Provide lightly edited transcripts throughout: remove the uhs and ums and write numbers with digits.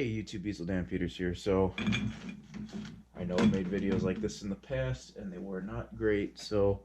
Hey YouTube, Beazle Dan Peters here. So I know I made videos like this in the past and they were not great, so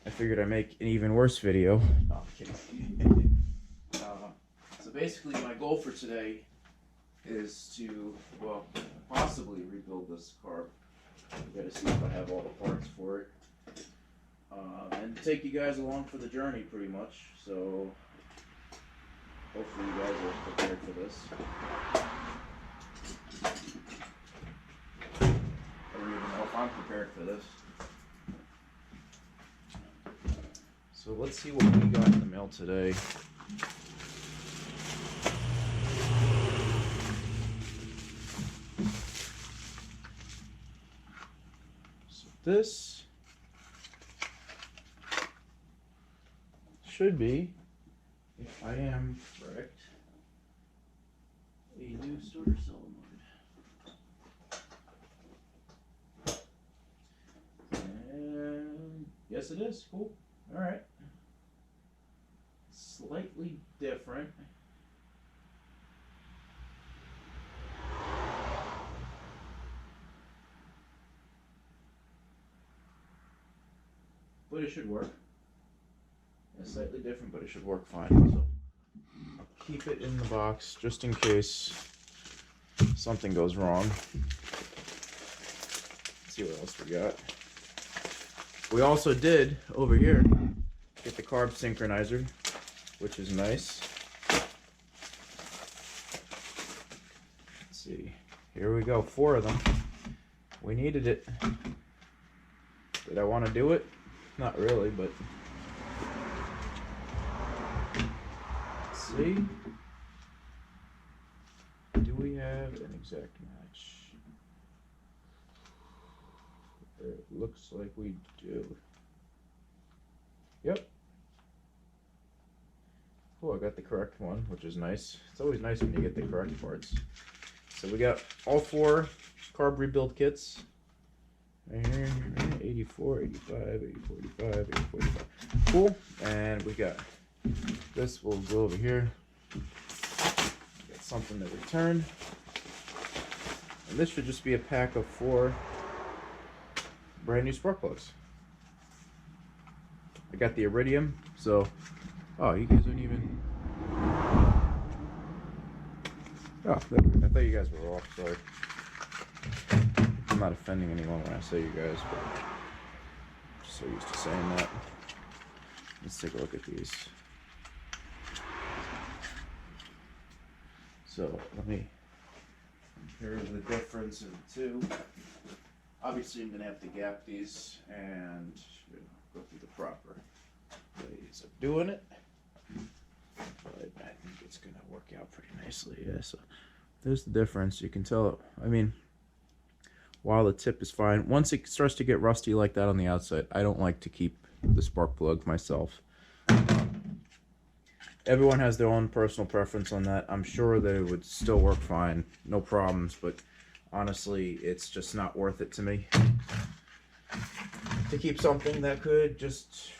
I figured I'd make an even worse video. No, I'm kidding. So basically my goal for today is to, well, possibly rebuild this carb. I gotta see if I have all the parts for it. And take you guys along for the journey pretty much. So hopefully you guys are prepared for this. I don't even know if I'm prepared for this. So let's see what we got in the mail today. So this should be, if I am correct, a new starter solenoid. And yes, it is. Cool. All right. Slightly different. But it should work. It's slightly different, but it should work fine. So I'll keep it in the box just in case something goes wrong. Let's see what else we got. We also did over here get the carb synchronizer, which is nice. Let's see. Here we go, 4 of them. We needed it. Did I want to do it? Not really, but let's see. Do we have an exact match? It looks like we do. Yep. Cool, I got the correct one, which is nice. It's always nice when you get the correct parts. So we got all 4 carb rebuild kits. 84, 85, 84, 85, 84, 85. Cool. And we got this. We'll go over here. Got something to return. And this should just be a pack of 4 brand new spark plugs. I got the iridium, so you guys don't even. Oh, I thought you guys were off. Sorry. I'm not offending anyone when I say you guys, but I'm just so used to saying that. Let's take a look at these. So let me compare the difference in the two. Obviously, I'm going to have to gap these and go through the proper ways of doing it. But I think it's going to work out pretty nicely. Yeah, so there's the difference. You can tell, I mean, while the tip is fine, once it starts to get rusty like that on the outside, I don't like to keep the spark plug myself. Everyone has their own personal preference on that. I'm sure that it would still work fine, no problems, but honestly, it's just not worth it to me to keep something that could just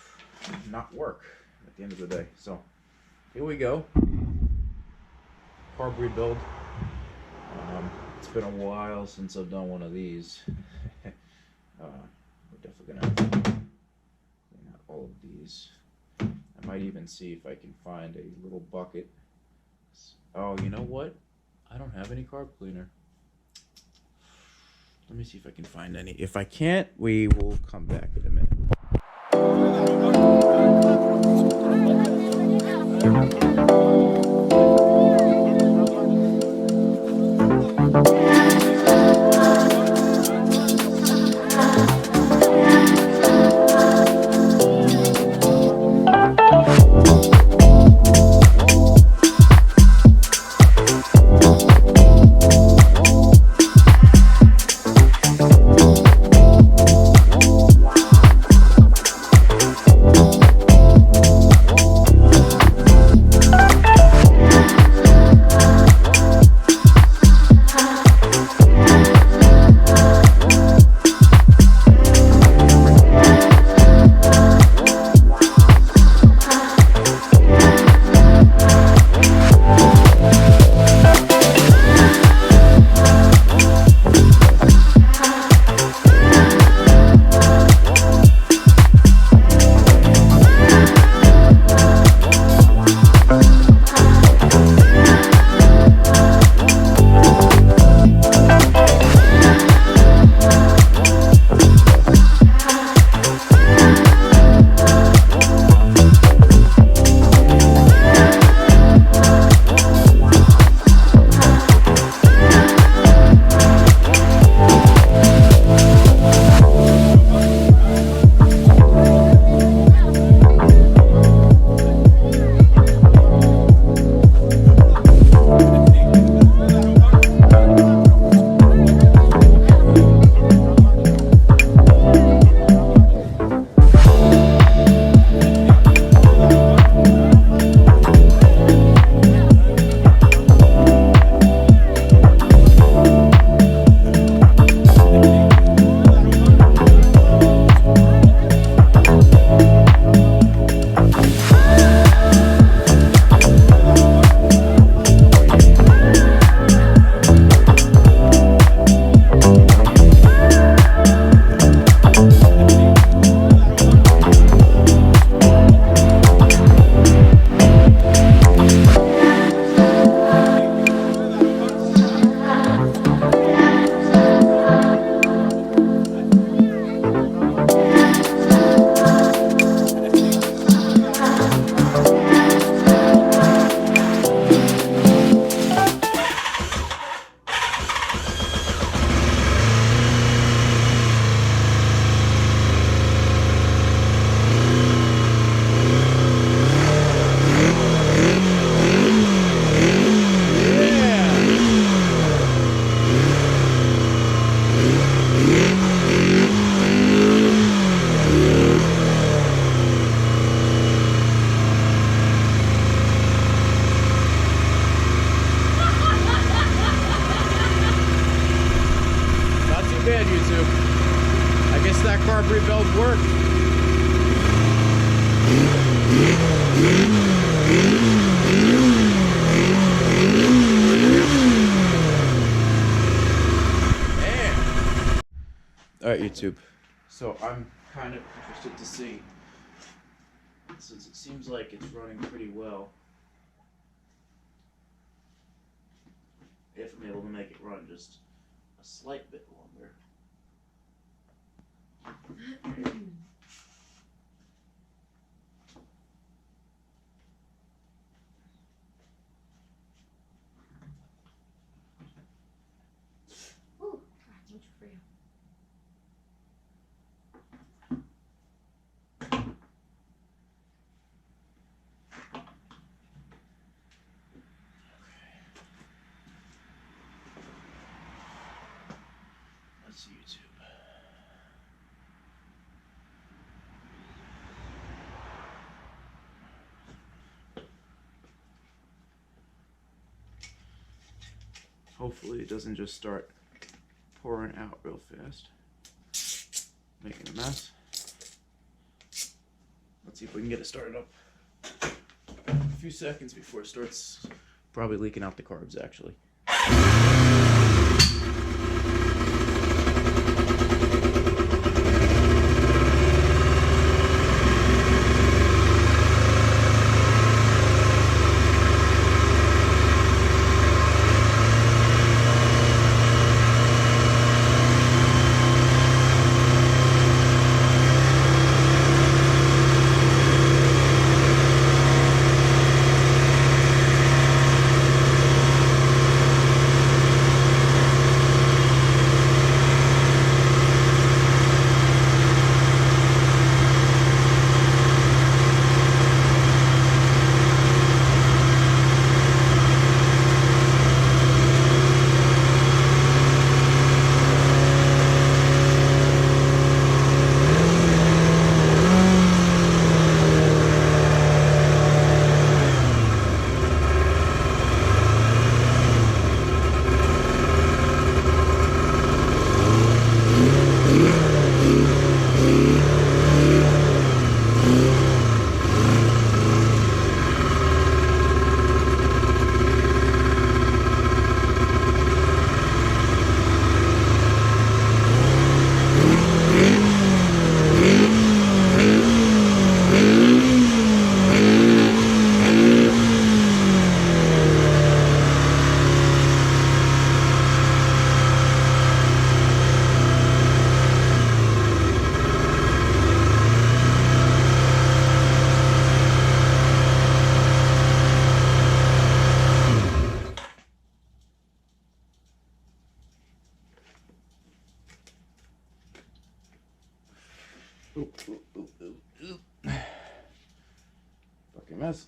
not work at the end of the day. So here we go. Carb rebuild. It's been a while since I've done one of these. We're definitely gonna have to clean out all of these. I might even see if I can find a little bucket. Oh, you know what? I don't have any carb cleaner. Let me see if I can find any. If I can't, we will come back in a minute. that carb rebuild work. Alright, YouTube. So I'm kind of interested to see, since it seems like it's running pretty well, if I'm able to make it run just a slight bit longer. Ooh, much for you. Let's see YouTube. Hopefully it doesn't just start pouring out real fast, making a mess. Let's see if we can get it started up. A few seconds before it starts probably leaking out the carbs actually. Ooh, ooh, ooh, ooh, ooh. Fucking mess.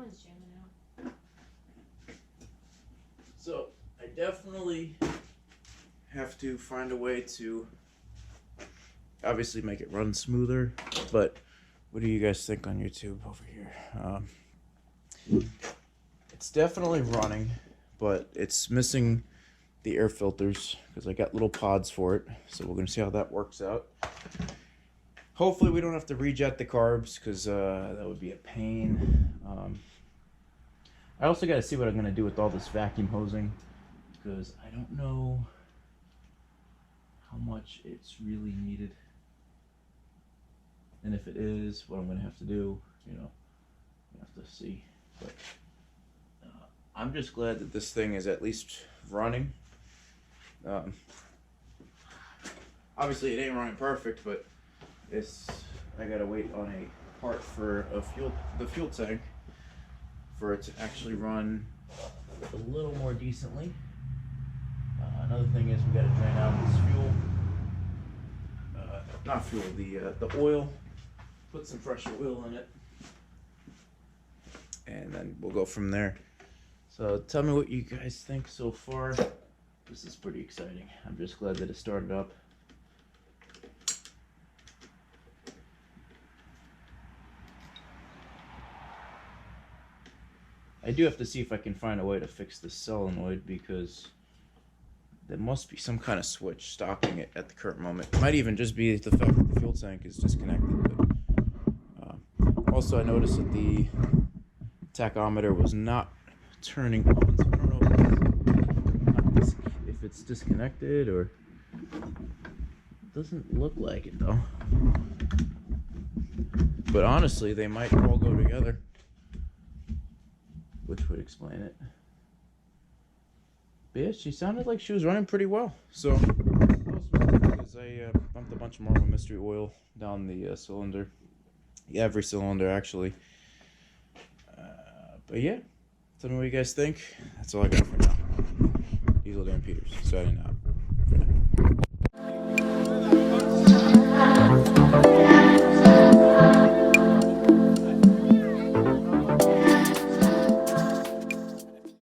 Someone's jamming out. So I definitely have to find a way to obviously make it run smoother, but what do you guys think on YouTube over here? It's definitely running, but it's missing the air filters because I got little pods for it, so we're gonna see how that works out. Hopefully we don't have to rejet the carbs because that would be a pain. I also got to see what I'm going to do with all this vacuum hosing because I don't know how much it's really needed. And if it is, what I'm going to have to do, you know, I have to see. But I'm just glad that this thing is at least running. Obviously it ain't running perfect, but I got to wait on a part for the fuel tank for it to actually run a little more decently. Another thing is we got to drain out this fuel, not fuel, the oil, put some fresh oil in it, and then we'll go from there. So tell me what you guys think so far. This is pretty exciting. I'm just glad that it started up. I do have to see if I can find a way to fix the solenoid, because there must be some kind of switch stopping it at the current moment. It might even just be the fact that the fuel tank is disconnected. But also I noticed that the tachometer was not turning on, so I don't know if it's disconnected or... It doesn't look like it though. But honestly, they might all go together, which would explain it. But yeah, she sounded like she was running pretty well. So, because I pumped a bunch more of a mystery oil down the cylinder. Every cylinder, actually. But yeah, tell me what you guys think. That's all I got for now. Diesel Dan Peters, signing out for now.